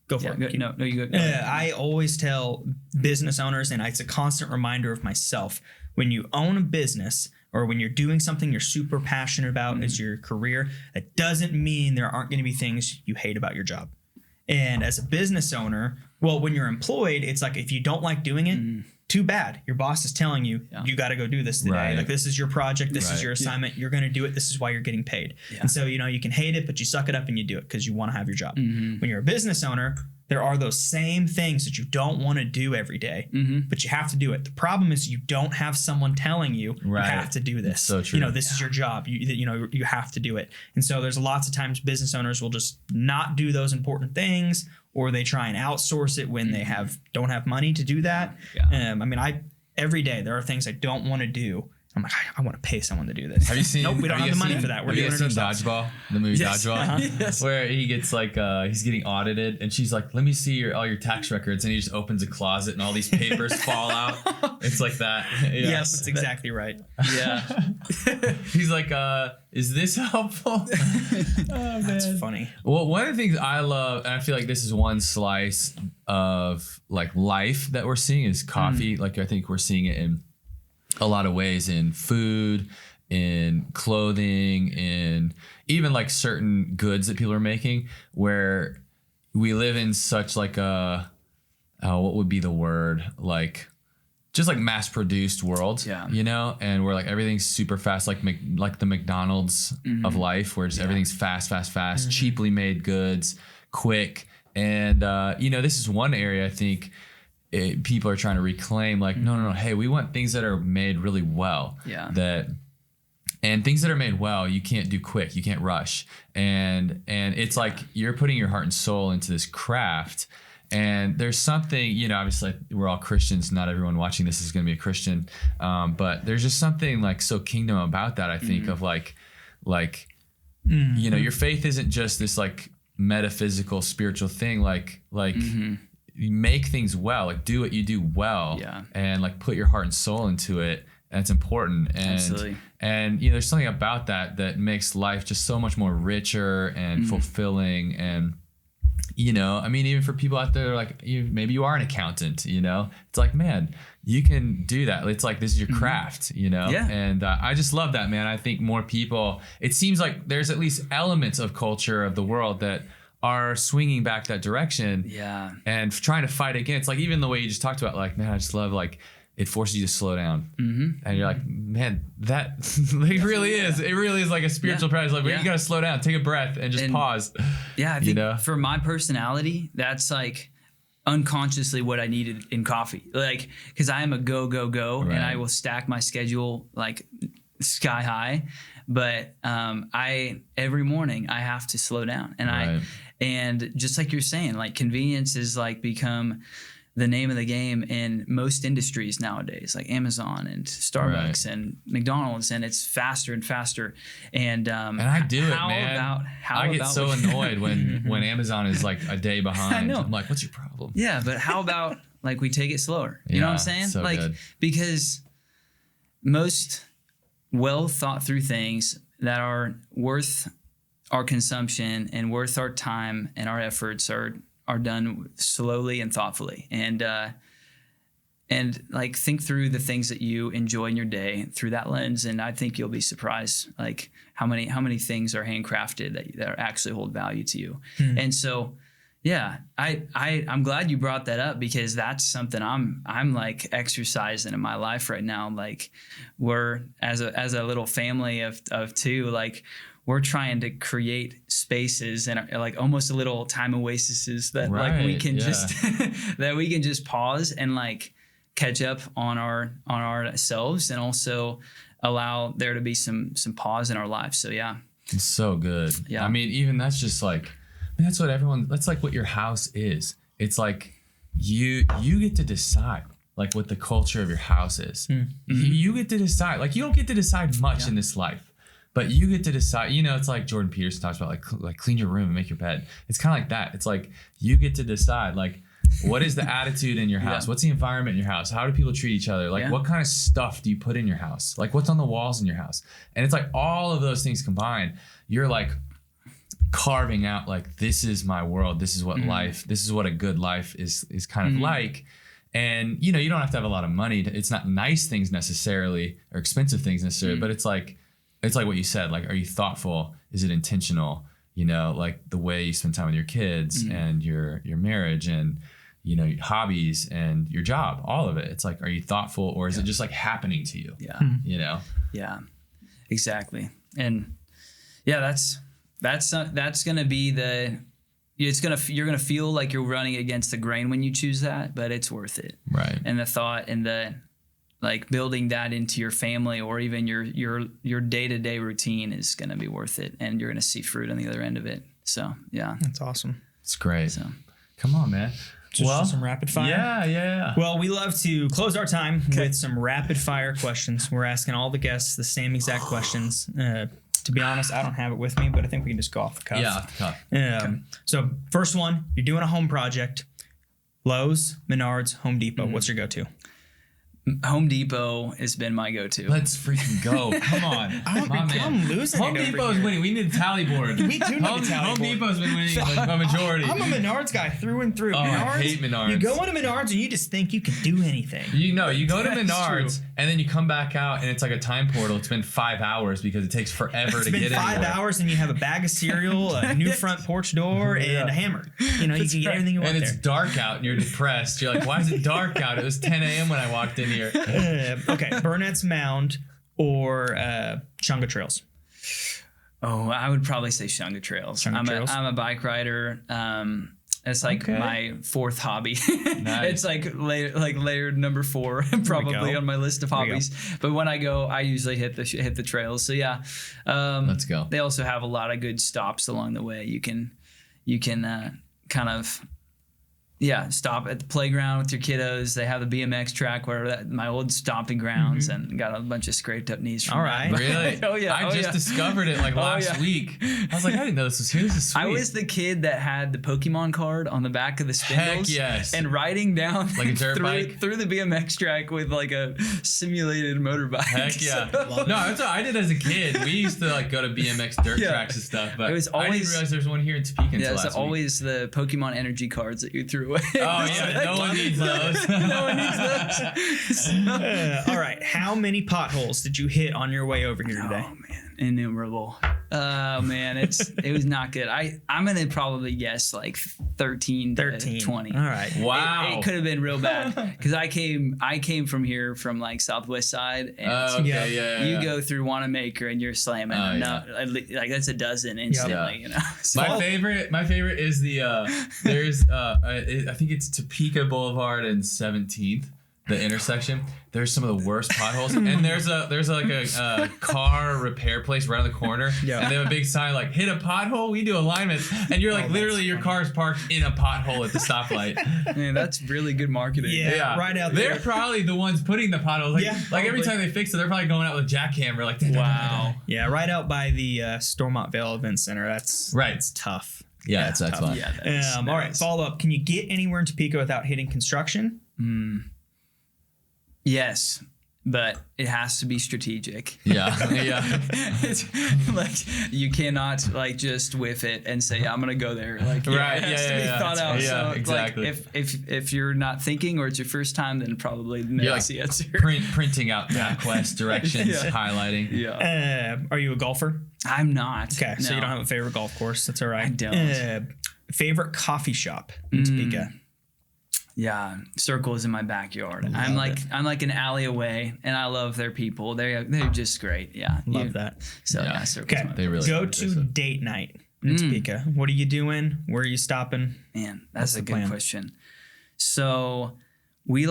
Go for it. No, you go. I always tell business owners, and it's a constant reminder of myself, when you own a business or when you're doing something you're super passionate about as your career, that doesn't mean there aren't going to be things you hate about your job. And as a business owner, well, when you're employed, it's like, if you don't like doing it, too bad. Your boss is telling you, you got to go do this today. Right. Like, this is your project. This is your assignment. You're going to do it. This is why you're getting paid. Yeah. And so, you know, you can hate it, but you suck it up and you do it because you want to have your job. Mm-hmm. When you're a business owner, there are those same things that you don't want to do every day, but you have to do it. The problem is you don't have someone telling you, you have to do this. So true. You know, this is your job. You know, you have to do it. And so there's lots of times business owners will just not do those important things, or they try and outsource it when they don't have money to do that. Yeah. I mean, every day there are things I don't want to do. I'm like, I want to pay someone to do this. Have you seen? Nope, we don't have the money for that. We're doing it ourselves. Dodgeball, the movie Dodgeball, where he gets like he's getting audited, and she's like, "Let me see all your tax records," and he just opens a closet, and all these papers fall out. It's like that. Yes, that's exactly right. Yeah. He's like, "Is this helpful?" That's funny. Well, one of the things I love, and I feel like this is one slice of like life that we're seeing, is coffee. Like, I think we're seeing it in a lot of ways, in food, in clothing, in even like certain goods that people are making, where we live in such like a, what would be the word? Like, just like mass produced world, you know, and where like everything's super fast, like the McDonald's of life, where just everything's fast, cheaply made goods, quick. And, you know, this is one area I think people are trying to reclaim, like, no, hey, we want things that are made really well. And things that are made well, you can't do quick, you can't rush. And it's like you're putting your heart and soul into this craft. And there's something, you know, obviously we're all Christians. Not everyone watching this is going to be a Christian. But there's just something like so kingdom about that, I think, of like, you know, your faith isn't just this like metaphysical, spiritual thing. Like you make things well, like do what you do well and like put your heart and soul into it. That's important. And you know, there's something about that makes life just so much more richer and fulfilling. And you know, I mean, even for people out there, like maybe you are an accountant, you know, it's like, man, you can do that. It's like, this is your craft, you know? And I just love that, man. I think more people, it seems like there's at least elements of culture of the world that are swinging back that direction and trying to fight against, like even the way you just talked about, like, man, I just love like, it forces you to slow down. And you're like, man, that like really is. It really is like a spiritual practice. Like, you got to slow down, take a breath and just pause. Yeah. I think for my personality, that's like unconsciously what I needed in coffee. Like, cause I am a go, and I will stack my schedule like sky high. But every morning I have to slow down. And and just like you're saying, like convenience is like become the name of the game in most industries nowadays, like Amazon and Starbucks and McDonald's, and it's faster and faster. And I do it, man. I get so annoyed when Amazon is like a day behind. I know. I'm like, what's your problem? Yeah, but how about like we take it slower? You know what I'm saying? So like good. Because most well thought through things that are worth our consumption and worth our time and our efforts are done slowly and thoughtfully, and like think through the things that you enjoy in your day through that lens. And I think you'll be surprised like how many things are handcrafted that actually hold value to you. And so, yeah, I'm glad you brought that up, because that's something I'm like exercising in my life right now. Like we're as a little family of two, like we're trying to create spaces and like almost a little time oases that like we can just that we can just pause and like catch up on ourselves, and also allow there to be some pause in our lives. So it's so good. I mean, even that's just like, that's like what your house is. It's like you get to decide like what the culture of your house is. You get to decide. Like, you don't get to decide much in this life, but you get to decide. You know, it's like Jordan Peterson talks about, like clean your room and make your bed. It's kind of like that. It's like you get to decide, like, what is the attitude in your house? What's the environment in your house? How do people treat each other? Like, what kind of stuff do you put in your house? Like, what's on the walls in your house? And it's like all of those things combined, you're like carving out, like, this is my world. This is what life, this is what a good life is kind of like. And, you know, you don't have to have a lot of money. It's not nice things necessarily or expensive things necessarily, but it's like what you said, like, are you thoughtful? Is it intentional? You know, like the way you spend time with your kids and your marriage and, you know, your hobbies and your job, all of it. It's like, are you thoughtful, or is it just like happening to you? You know? Yeah, exactly. And that's going to be you're going to feel like you're running against the grain when you choose that, but it's worth it. Right. And the thought and the, like, building that into your family or even your day-to-day routine is going to be worth it, and you're going to see fruit on the other end of it. So, yeah. That's awesome. It's great. So, come on, man. Just some rapid fire. Yeah. Well, we love to close our time with some rapid fire questions. We're asking all the guests the same exact questions. To be honest, I don't have it with me, but I think we can just go off the cuff. Yeah, off the cuff. So first one, you're doing a home project. Lowe's, Menards, Home Depot. What's your go-to? Home Depot has been my go-to. Let's freaking go. Come on. I'm losing. Home Depot is winning. We need a tally board. We do need a tally board. Home Depot's been winning like a majority. I'm a Menards guy through and through. Oh, Menards, I hate Menards. You go into Menards and you just think you can do anything. You know, you go to Menards and then you come back out and it's like a time portal. It's been 5 hours because it takes forever to get in. It's been 5 hours and you have a bag of cereal, a new front porch door, and a hammer. You know, you can get everything you want and there. it's dark out and you're depressed. You're like, why is it dark out? It was 10 a.m. when I walked in here. Okay, Burnett's Mound or Shunga Trails? Oh, I would probably say Shunga Trails. I'm a bike rider. It's like my fourth hobby. Nice. It's like layered number 4 probably on my list of hobbies. But when I go, I usually hit the trails. So yeah, let's go. They also have a lot of good stops along the way. You can kind of stop at the playground with your kiddos. They have the BMX track where my old stomping grounds, and got a bunch of scraped up knees from that. Really? Oh yeah. I just discovered it like last week. I was like, I didn't know this was here. This is sweet. I was the kid that had the Pokemon card on the back of the spindles. Heck yes. And riding down like a dirt bike through the BMX track with like a simulated motorbike. Heck yeah. No, that's what I did as a kid. We used to like go to BMX dirt tracks and stuff, but I didn't realize there's one here in Topeka until last week. Always the Pokemon energy cards that you threw away. Oh yeah. No one needs those. No one needs those. All right. How many potholes did you hit on your way over here today? Oh man, innumerable. Oh man, it was not good. I'm gonna probably guess like 13 to 20. All right. Wow. It could have been real bad because I came from here from like Southwest side, and you go through Wanamaker and you're slamming. Like that's a dozen instantly. You know. So, my favorite is the there's I think it's Topeka Boulevard and 17th. The intersection, there's some of the worst potholes, and there's like a car repair place right on the corner, and they have a big sign like "Hit a pothole, we do alignment," and you're like literally your car is parked in a pothole at the stoplight. Man, that's really good marketing. Yeah, right out there. They're probably the ones putting the potholes. Like every time they fix it, they're probably going out with a jackhammer. Like wow. Yeah, right out by the Stormont Vale Event Center. That's right. It's tough. Yeah, it's tough. Fun. Yeah, all right. Follow up. Can you get anywhere in Topeka without hitting construction? Yes, but it has to be strategic. Yeah. It's like you cannot like just whiff it and say, I'm gonna go there. Like it has to be thought out. Yeah, so exactly. Like if you're not thinking or it's your first time, then probably that's the answer. Printing out MapQuest directions, highlighting. Yeah. Are you a golfer? I'm not. Okay, so you don't have a favorite golf course. That's all right. I don't. Favorite coffee shop in Topeka? Yeah, Circle is in my backyard. I'm like an alley away, and I love their people. They're just great. Yeah, love that. So Circle's my they really go to date night in Topeka. What are you doing? Where are you stopping? Man, that's a good question. So we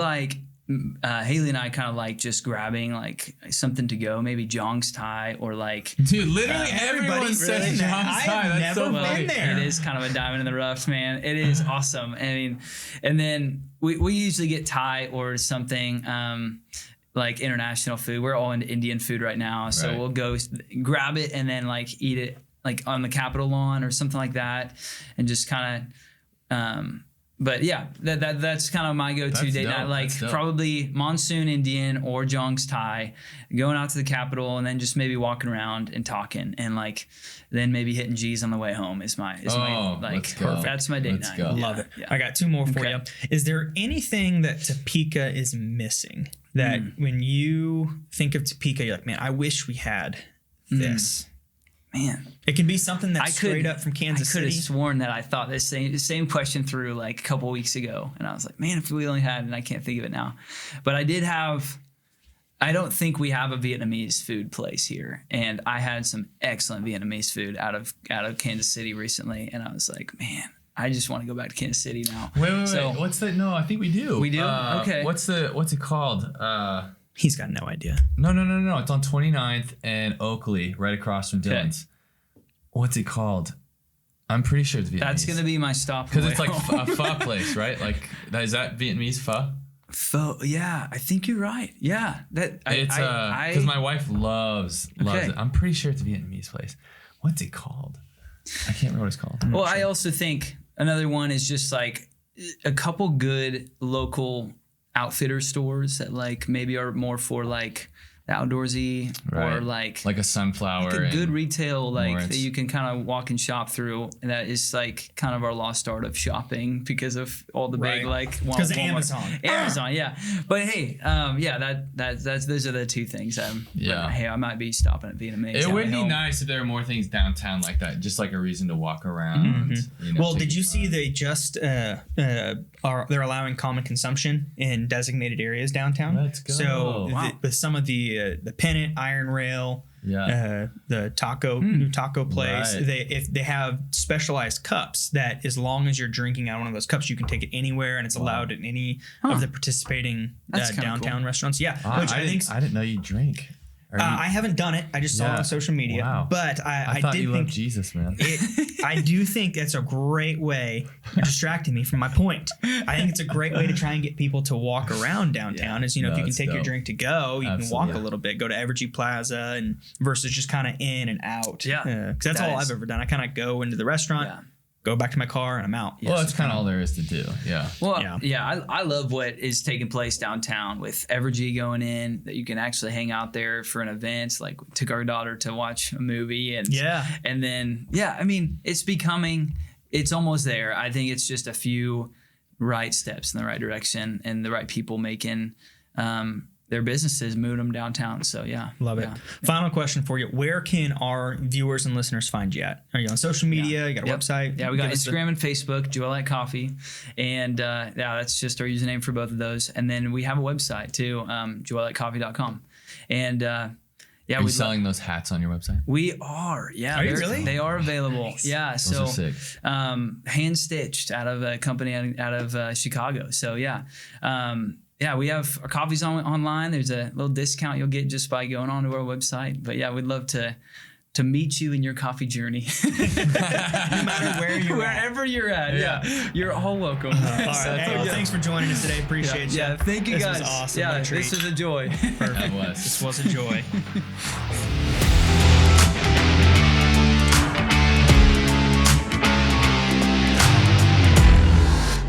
Haley and I kind of like just grabbing like something to go, maybe Jong's Thai or like. Dude, literally everybody says Jong's Thai. That's so funny. There. It is kind of a diamond in the rough, man. It is awesome. I mean, and then we usually get Thai or something like international food. We're all into Indian food right now, so we'll go grab it and then like eat it like on the Capitol lawn or something like that, and just kind of. But yeah, that's kind of my go-to date night. Like probably Monsoon Indian or Jong's Thai, going out to the Capitol and then just maybe walking around and talking and like then maybe hitting G's on the way home is my like perfect. That's my date night. Love it. Yeah. I got 2 more for you. Is there anything that Topeka is missing that when you think of Topeka, you're like, man, I wish we had this? Man, it can be something that's straight up from Kansas City. I could have sworn that I thought the same question through like a couple weeks ago, and I was like, man, if we only had, and I can't think of it now. But I did have. I don't think we have a Vietnamese food place here, and I had some excellent Vietnamese food out of Kansas City recently, and I was like, man, I just want to go back to Kansas City now. Wait. What's that? No, I think we do. We do. Okay. What's it called? He's got no idea. No. It's on 29th and Oakley, right across from Dylan's. What's it called? I'm pretty sure it's Vietnamese. That's going to be my stop. Because it's like a pho place, right? Like, is that Vietnamese pho? Pho, yeah. I think you're right. Yeah. It's because my wife loves it. I'm pretty sure it's a Vietnamese place. What's it called? I can't remember what it's called. Well, I also think another one is just like a couple good local outfitter stores that like maybe are more for like outdoorsy or like a sunflower, like a good retail like Lawrence. that you can kind of walk and shop through. And that is like kind of our lost art of shopping because of all the big like because of Amazon, yeah. But hey, that's those are the two things. Hey, I might be stopping at Vietnamese. It would be nice if there were more things downtown like that, just like a reason to walk around. You know, well, did you see they just they're allowing common consumption in designated areas downtown? Let's go. So with some of the pennant, iron rail, the new taco place, they have specialized cups that as long as you're drinking out of one of those cups, you can take it anywhere, and it's allowed in any of the participating downtown restaurants. Yeah, which I didn't know you drink. I haven't done it. I just saw it on social media. But I thought did you think loved Jesus, man. I do think that's a great way. You're distracting me from my point. I think it's a great way to try and get people to walk around downtown. Is if you can take your drink to go, you can walk a little bit, go to Evergy Plaza, and versus just kind of in and out. Yeah, because that's all I've ever done. I kind of go into the restaurant. Yeah. Go back to my car and I'm out. Well, that's kind of all there is to do. Yeah. Well, I love what is taking place downtown with Evergy going in, that you can actually hang out there for an event. Like took our daughter to watch a movie and then I mean, it's almost there. I think it's just a few right steps in the right direction and the right people making their businesses, moving them downtown. So love it. Final question for you: where can our viewers and listeners find you at? Are you on social media? You got a website? Yeah, we got Instagram and Facebook, Joylight Coffee, and that's just our username for both of those. And then we have a website too, joylightcoffee.com. And are you selling those hats on your website? We are. Yeah, are you really? They are available. Nice. Yeah, those are sick. Hand stitched out of a company out of Chicago. So we have our coffees online. There's a little discount you'll get just by going onto our website. But we'd love to meet you in your coffee journey. No matter wherever you're at. Yeah. You're all welcome. All right. Hey, thanks for joining us today. Appreciate you. Yeah, thank you guys. This was awesome. Yeah, this was a joy. Perfect. This was a joy.